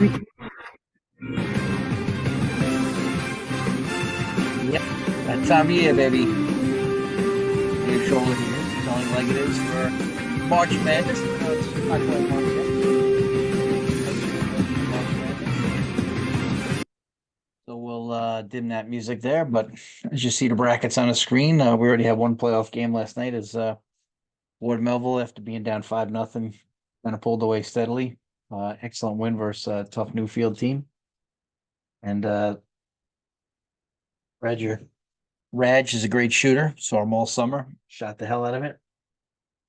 Yep, that time of year, baby. Dave Shoulder here, telling like it is for March Madness, even though it's not quite March yet. March Madness. So we'll dim that music there, but as you see the brackets on the screen, we already had one playoff game last night as Ward Melville, after being down 5-0, kind of pulled away steadily. Excellent win versus a tough Newfield team. And Raj is a great shooter. Saw him all summer. Shot the hell out of it.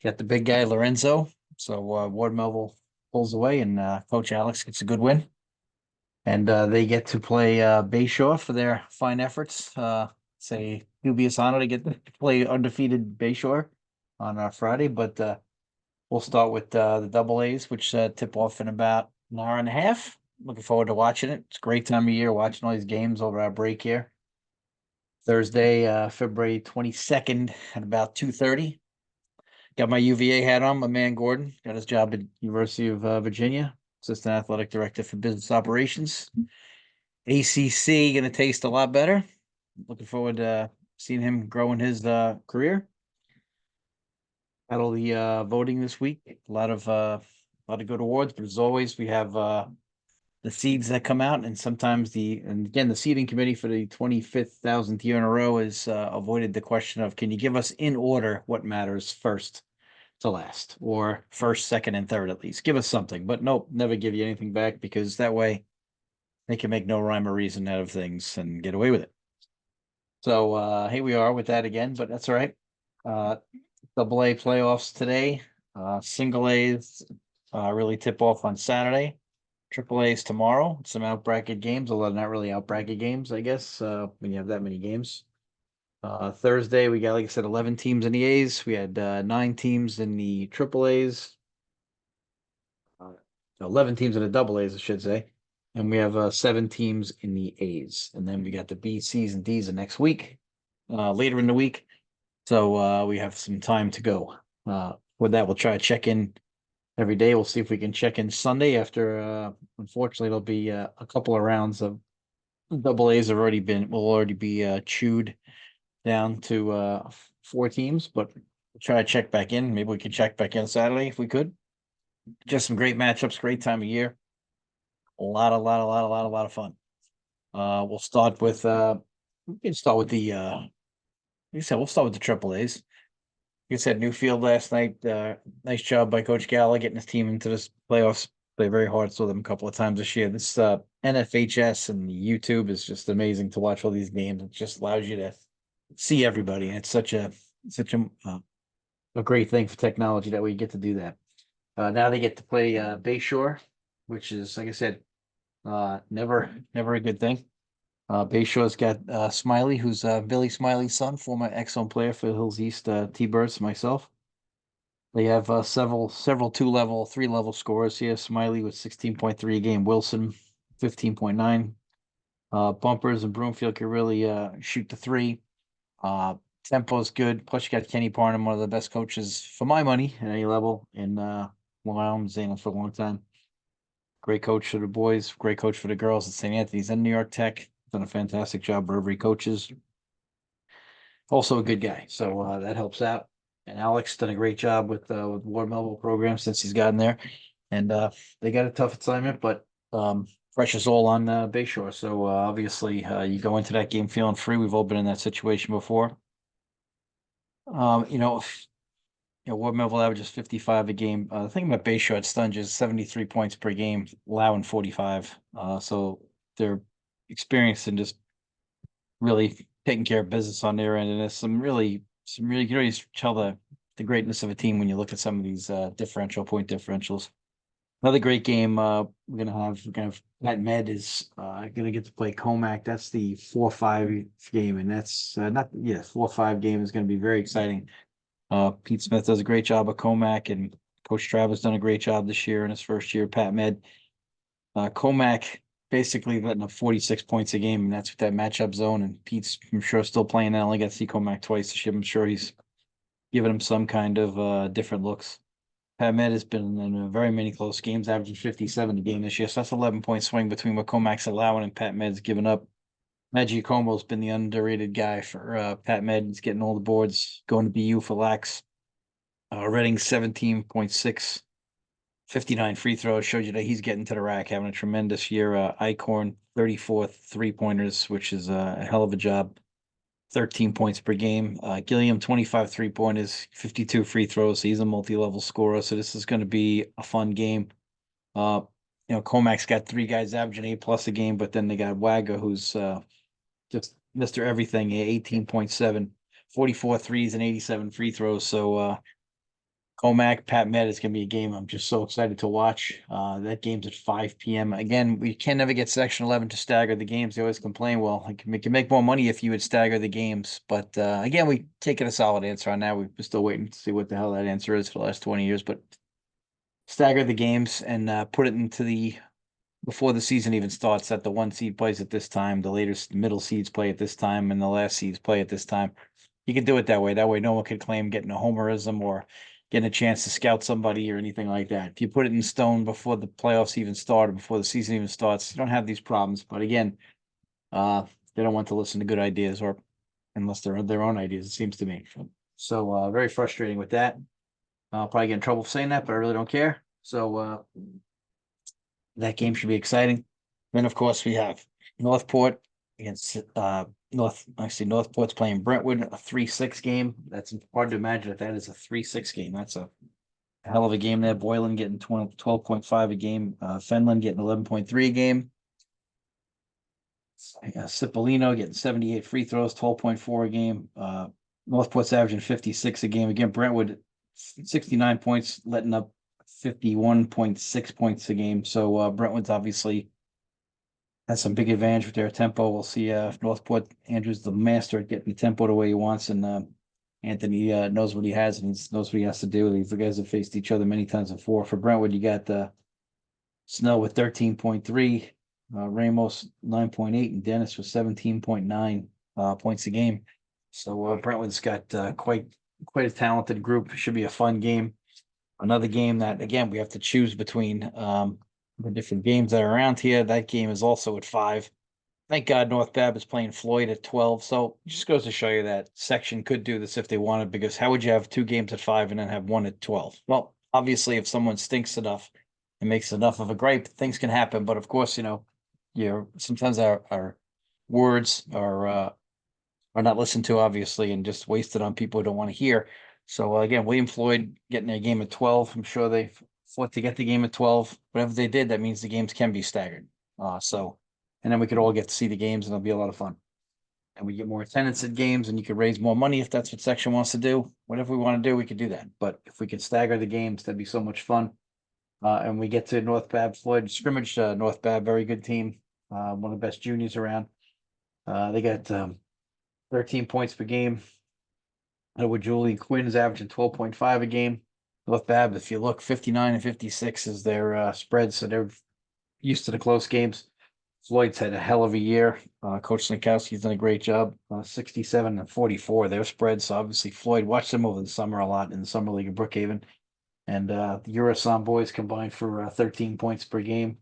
Got the big guy Lorenzo. So Ward Melville pulls away, and Coach Alex gets a good win. And they get to play Bayshore for their fine efforts. It's a dubious honor to get to play undefeated Bayshore on Friday, but we'll start with the double A's, which tip off in about an hour and a half. Looking forward to watching it. It's a great time of year watching all these games over our break here. Thursday, February 22nd at about 2:30. Got my UVA hat on. My man Gordon got his job at University of Virginia, assistant athletic director for business operations. ACC going to taste a lot better. Looking forward to seeing him grow in his career. Had all the voting this week. A lot of good awards, but as always, we have the seeds that come out, and sometimes the seeding committee for the 25,000th year in a row has avoided the question of, can you give us in order what matters first to last, or first, second, and third at least? Give us something, but nope, never give you anything back, because that way they can make no rhyme or reason out of things and get away with it. So here we are with that again, but that's all right. Double A playoffs today. Single A's really tip off on Saturday. Triple A's tomorrow. Some out bracket games, although not really out bracket games, I guess, when you have that many games. Thursday, we got, like I said, 11 teams in the A's. We had 9 teams in the Triple A's. 11 teams in the Double A's, I should say. And we have 7 teams in the A's. And then we got the B, C's, and D's the next week, later in the week. So we have some time to go. With that, we'll try to check in every day. We'll see if we can check in Sunday after, unfortunately, there'll be a couple of rounds of double A's will already be chewed down to 4 teams, but we'll try to check back in. Maybe we could check back in Saturday if we could. Just some great matchups, great time of year. A lot of fun. We'll start with we can start with the like I said, we'll start with the triple A's. Like I said, Newfield last night. Nice job by Coach Gala getting his team into this playoffs. Play very hard. Saw them a couple of times this year. This NFHS and YouTube is just amazing to watch all these games. It just allows you to see everybody. And it's such a great thing for technology that we get to do that. Now they get to play Bayshore, which is, like I said, never a good thing. Bayshore's got Smiley, who's Billy Smiley's son, former excellent player for Hills East T-Birds, myself. They have several 2-level, 3-level scores here. Smiley with 16.3 a game. Wilson, 15.9. Bumpers and Broomfield can really shoot the 3. Tempo's good. Plus, you got Kenny Parnham, one of the best coaches for my money at any level in Long Island, Zane for a long time. Great coach for the boys, great coach for the girls at St. Anthony's and New York Tech. Done a fantastic job for every coaches. Also a good guy, so that helps out. And Alex done a great job with Ward Melville program since he's gotten there. And they got a tough assignment, but fresh is all on Bayshore. So obviously you go into that game feeling free. We've all been in that situation before. Ward Melville averages 55 a game. The thing about Bayshore at Stunge is 73 points per game, allowing 45. So they're experienced and just really taking care of business on their end. And there's some really, you can always tell the greatness of a team when you look at some of these point differentials. Another great game we're gonna have Pat Med is gonna get to play Comac. That's the 4-5 game, and that's 4-5 game is gonna be very exciting. Pete Smith does a great job of Comac, and Coach Travis done a great job this year in his first year. Pat Med, Comac basically letting up 46 points a game, and that's with that matchup zone. And Pete's, I'm sure, still playing that. I only got to see Comac twice this year. I'm sure he's giving him some kind of different looks. Pat Med has been in very many close games, averaging 57 a game this year. So that's 11-point swing between what Comac's allowing and Pat Med's given up. Magiacomo's been the underrated guy for Pat Med. He's getting all the boards, going to BU for lax. Reading 17.6, 59 free throws. Showed you that he's getting to the rack, having a tremendous year. Icorn, 34 3-pointers, which is a hell of a job. 13 points per game. Gilliam, 25 3-pointers, 52 free throws. He's a multi-level scorer. So this is going to be a fun game. Comac's got three guys averaging A+ a game, but then they got Wagger, who's just Mr. Everything, 18.7, 44 threes and 87 free throws. So Comac, Pat Met is going to be a game I'm just so excited to watch. That game's at 5 p.m. Again, we can never get Section 11 to stagger the games. They always complain, well, I can make more money if you would stagger the games. But again, we taking a solid answer on that. We're still waiting to see what the hell that answer is for the last 20 years. But stagger the games and put it into the before the season even starts, that the one seed plays at this time, the latest middle seeds play at this time, and the last seeds play at this time. You can do it that way. That way, no one could claim getting a homerism or getting a chance to scout somebody or anything like that. If you put it in stone before the playoffs even start or before the season even starts, you don't have these problems. But again, they don't want to listen to good ideas, or unless they're their own ideas, it seems to me. So very frustrating with that. I'll probably get in trouble for saying that, but I really don't care. So that game should be exciting. Then, of course, we have Northport against Northport's playing Brentwood, a 3-6 game. That's hard to imagine that is a 3-6 game. That's a hell of a game there. Boylan getting 12.5 a game. Fenland getting 11.3 a game. Cipollino getting 78 free throws, 12.4 a game. Northport's averaging 56 a game. Again, Brentwood, 69 points, letting up 51.6 points a game. So Brentwood's obviously has some big advantage with their tempo. We'll see if Northport, Andrew's the master at getting the tempo the way he wants, and Anthony knows what he has and knows what he has to do. These guys have faced each other many times before. For Brentwood, you got Snell with 13.3, Ramos 9.8, and Dennis with 17.9 points a game. So Brentwood's got quite a talented group. Should be a fun game. Another game that, again, we have to choose between the different games that are around here. That game is also at 5. Thank God North Bab is playing Floyd at 12. So it just goes to show you that section could do this if they wanted, because how would you have 2 games at 5 and then have one at 12? Well, obviously, if someone stinks enough and makes enough of a gripe, things can happen. But of course, sometimes our words are not listened to, obviously, and just wasted on people who don't want to hear. So again, William Floyd getting a game at 12. I'm sure they fought to get the game at 12. Whatever they did, that means the games can be staggered. And then we could all get to see the games, and it'll be a lot of fun. And we get more attendance at games, and you could raise more money if that's what section wants to do. Whatever we want to do, we could do that. But if we could stagger the games, that'd be so much fun. And we get to North Bab Floyd scrimmage. North Bab, very good team. One of the best juniors around. They got 13 points per game. With Julie Quinn's averaging 12.5 a game. North Bab, if you look, 59 and 56 is their spread, so they're used to the close games. Floyd's had a hell of a year. Coach Slinkowski's done a great job. 67 and 44, their spread. So obviously Floyd watched them over the summer a lot in the Summer League of Brookhaven. And the Urasan boys combined for 13 points per game.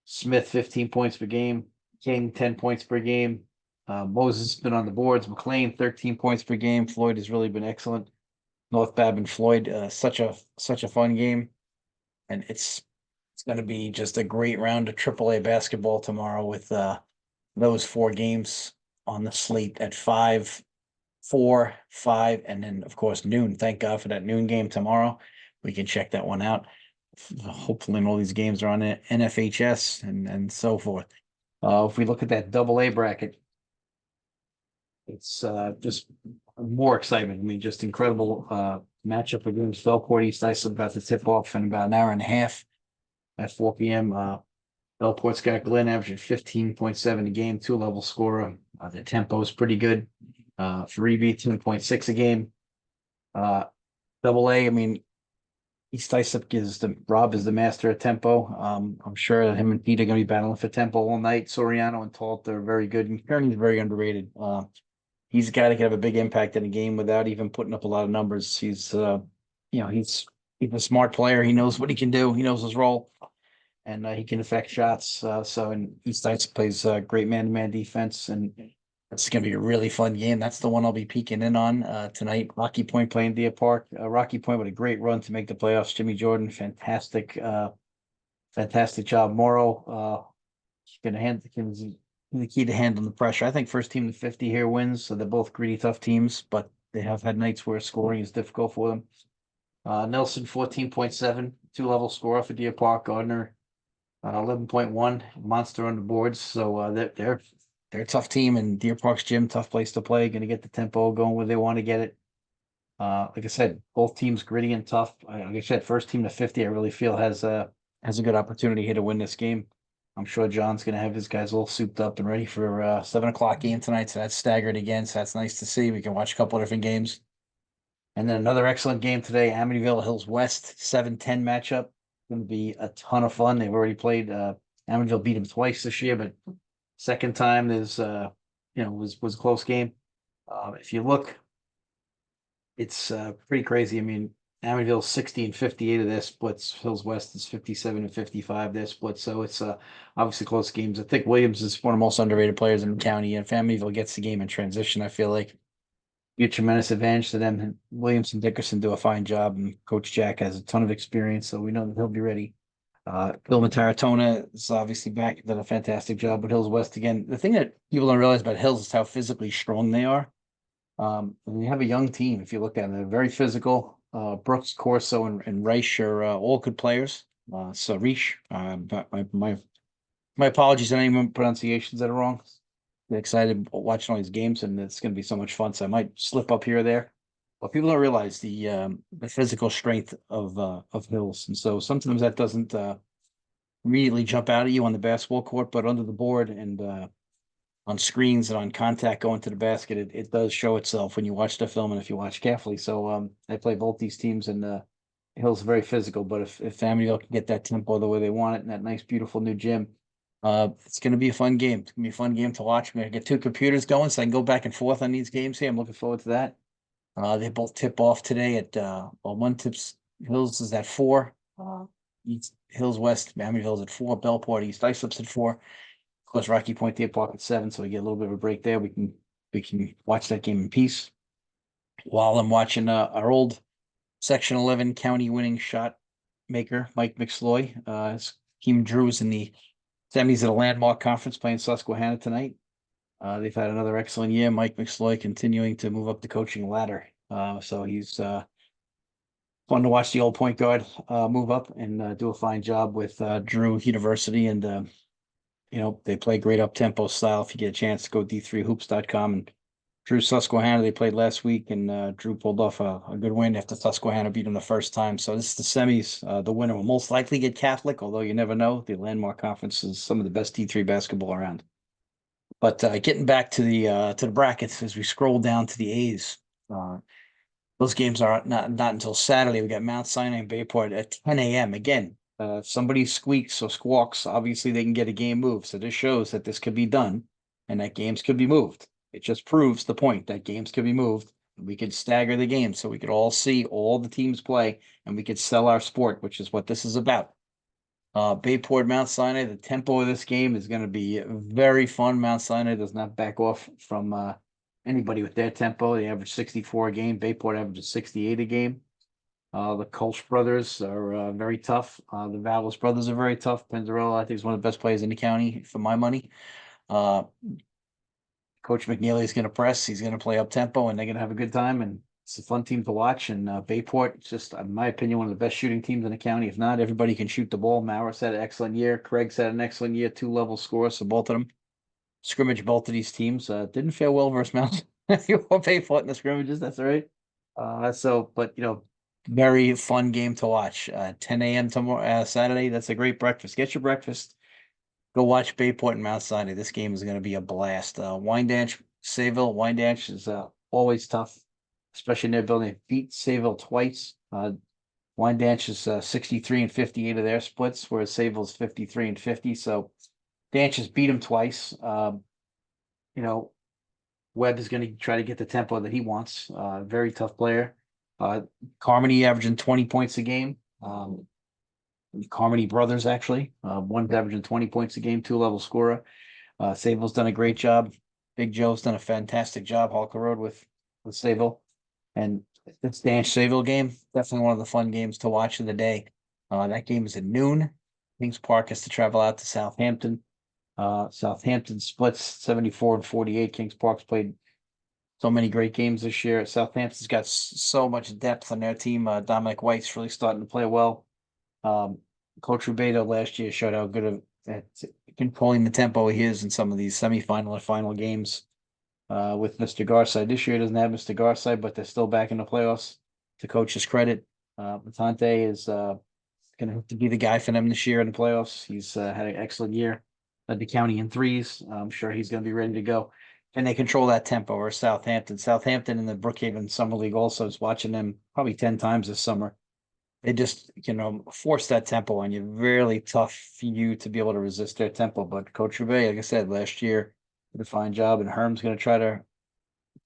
Smith, 15 points per game. King, 10 points per game. Moses has been on the boards. McLean, 13 points per game. Floyd has really been excellent. North Bab and Floyd, such a fun game. And it's going to be just a great round of AAA basketball tomorrow with those 4 games on the slate at 5, 4, 5, and then, of course, noon. Thank God for that noon game tomorrow. We can check that one out. Hopefully, all these games are on NFHS and so forth. If we look at that AA bracket, it's just more excitement. I mean, just incredible matchup against Belport East Iceland about to tip off in about an hour and a half at 4 p.m. Belport's got Glenn averaging 15.7 a game, 2-level scorer. The tempo is pretty good. Freebie, 10.6 a game. AA, I mean, East Islip Rob is the master of tempo. I'm sure him and Pete are going to be battling for tempo all night. Soriano and Talt are very good, and Kearney's very underrated. He's a guy that can have a big impact in a game without even putting up a lot of numbers. He's He's a smart player. He knows what he can do. He knows his role, and he can affect shots. And East Heights plays great man-to-man defense, and it's going to be a really fun game. That's the one I'll be peeking in on tonight. Rocky Point playing Deer Park. Rocky Point with a great run to make the playoffs. Jimmy Jordan, fantastic job. Morrow, going to can the key to handling the pressure. I think first team to 50 here wins. So they're both greedy, tough teams, but they have had nights where scoring is difficult for them. Nelson 14.7, two-level scorer for Deer Park. Gardner 11.1, monster on the boards. So they're a tough team, and Deer Park's gym, tough place to play. Going to get the tempo going where they want to get it. Like I said, both teams gritty and tough. Like I said, first team to 50, I really feel has a good opportunity here to win this game. I'm sure John's going to have his guys all souped up and ready for 7 o'clock game tonight. So that's staggered again. So that's nice to see. We can watch a couple of different games. And then another excellent game today, Amityville Hills West 7-10 matchup. Going to be a ton of fun. They've already played. Amityville beat them twice this year, but second time is was a close game. If you look, it's pretty crazy. I mean, Amityville's 60 and 58 of their splits. Hills West is 57 and 55 their splits. So it's obviously close games. I think Williams is one of the most underrated players in the county. And if Amityville gets the game in transition, I feel like be a tremendous advantage to them. Williams and Dickerson do a fine job, and Coach Jack has a ton of experience, so we know that he'll be ready. Bill Mataratona is obviously back, done a fantastic job with Hills West again. The thing that people don't realize about Hills is how physically strong they are. They have a young team. If you look at them, they're very physical. Brooks, Corso, and Reich are all good players. So Reich, but my apologies on any pronunciations that are wrong. Excited watching all these games, and it's going to be so much fun. So I might slip up here or there, but people don't realize the physical strength of Hills, and so sometimes that doesn't immediately jump out at you on the basketball court, but under the board and on screens and on contact going to the basket, it does show itself when you watch the film and if you watch carefully. So I play both these teams, and Hills very physical, but if Amityville can get that tempo the way they want it in that nice, beautiful new gym. It's going to be a fun game. It's going to be a fun game to watch. I'm going to get two computers going so I can go back and forth on these games here. I'm looking forward to that. They both tip off today at one tips Hills is at 4. East Hills West, Amityville's at 4, Bellport East Islip's at 4. Of course, Rocky Point Deer Park at 7, so we get a little bit of a break there. We can watch that game in peace. While I'm watching our old Section 11 county winning shot maker, Mike McSloy. His team Drew's in the semis at a landmark conference playing Susquehanna tonight. They've had another excellent year. Mike McSloy continuing to move up the coaching ladder. So he's fun to watch the old point guard move up and do a fine job with Drew University. And, they play great up tempo style. If you get a chance to go d3hoops.com and Drew Susquehanna, they played last week, and Drew pulled off a good win after Susquehanna beat him the first time. So this is the semis. The winner will most likely get Catholic, although you never know. The Landmark Conference is some of the best D3 basketball around. But getting back to the brackets as we scroll down to the A's, those games are not until Saturday. We got Mount Sinai and Bayport at 10 a.m. Again, if somebody squeaks or squawks, obviously they can get a game moved. So this shows that this could be done and that games could be moved. It just proves the point that games could be moved. We could stagger the games so we could all see all the teams play and we could sell our sport, which is what this is about. Bayport, Mount Sinai, the tempo of this game is going to be very fun. Mount Sinai does not back off from anybody with their tempo. They average 64 a game. Bayport averages 68 a game. The Kolsch brothers are very tough. The Vallis brothers are very tough. Penzarella, I think, is one of the best players in the county for my money. Coach McNeely is going to press. He's going to play up tempo, and they're going to have a good time. And it's a fun team to watch. And Bayport, it's just, in my opinion, one of the best shooting teams in the county. If not, everybody can shoot the ball. Mauris had an excellent year. Craig's had an excellent year. 2-level scores, so both of them scrimmage both of these teams. Didn't fare well versus Mount. You won't pay for it in the scrimmages. That's all right. But very fun game to watch. 10 a.m. tomorrow, Saturday. That's a great breakfast. Get your breakfast. Go watch Bayport and Mount Sinai. This game is going to be a blast. Wyandanch, Sayville. Wyandanch is always tough, especially in their building. They beat Sayville twice. Wyandanch is 63 and 58 of their splits, whereas Sayville's 53 and 50. So Danch has beat him twice. Webb is going to try to get the tempo that he wants. Very tough player. Uh, Carmody averaging 20 points a game. Carmody brothers, actually. One's averaging 20 points a game, two-level scorer. Sayville's done a great job. Big Joe's done a fantastic job, Halka Road with Sayville. And it's the Sayville game, definitely one of the fun games to watch of the day. That game is at noon. Kings Park has to travel out to Southampton. Southampton splits 74-48. Kings Park's played so many great games this year. Southampton's got so much depth on their team. Dominic White's really starting to play well. Coach Rubedo last year showed how good at controlling the tempo he is in some of these semifinal and final games. With Mr. Garside. This year he doesn't have Mr. Garside, but they're still back in the playoffs. To coach's credit, Matante is going to have to be the guy for them this year in the playoffs. He's had an excellent year. Led the county in threes. I'm sure he's going to be ready to go. And they control that tempo over Southampton. Southampton in the Brookhaven Summer League also is watching them probably 10 times this summer. They just, force that tempo on you. Really tough for you to be able to resist their tempo. But Coach Rubé, like I said, last year, did a fine job. And Herm's going to try to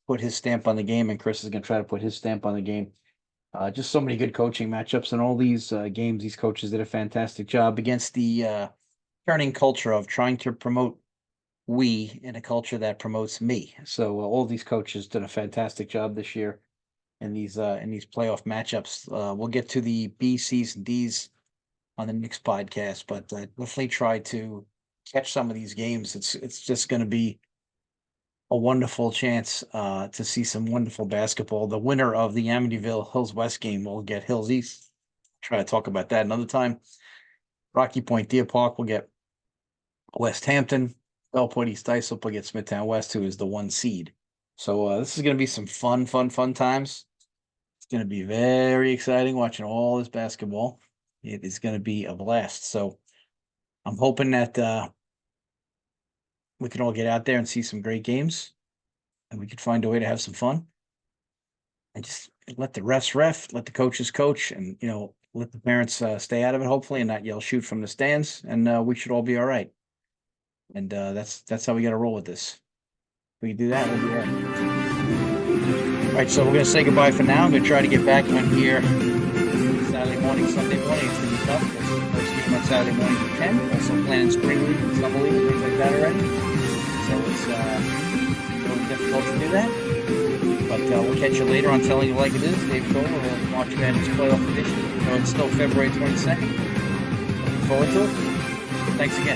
put his stamp on the game, and Chris is going to try to put his stamp on the game. Just so many good coaching matchups in all these games. These coaches did a fantastic job against the turning culture of trying to promote we in a culture that promotes me. So all these coaches did a fantastic job this year in these playoff matchups. We'll get to the B, C's, and D's on the next podcast, but definitely try to catch some of these games. It's just going to be a wonderful chance to see some wonderful basketball. The winner of the Amityville Hills West game will get Hills East. Try to talk about that another time. Rocky Point Deer Park will get West Hampton. Bellport East Islip will get Smithtown West, who is the 1 seed. So this is going to be some fun times. It's going to be very exciting watching all this basketball. It is going to be a blast. So I'm hoping that we can all get out there and see some great games, and we could find a way to have some fun. And just let the refs ref, let the coaches coach, and let the parents stay out of it, hopefully, and not yell shoot from the stands. And we should all be all right. And that's how we got to roll with this. If we can do that, we'll be all right. All right, so we're going to say goodbye for now. I'm going to try to get back on here Saturday morning, Sunday morning. It's going to be tough. It's the first game on Saturday morning at 10. Also planning spring league and summer league and things like that already. So it's really difficult to do that. But we'll catch you later on Telling You Like It Is. Dave Scholler will March Madness playoff edition. It's still February 22nd. Looking forward to it. Thanks again.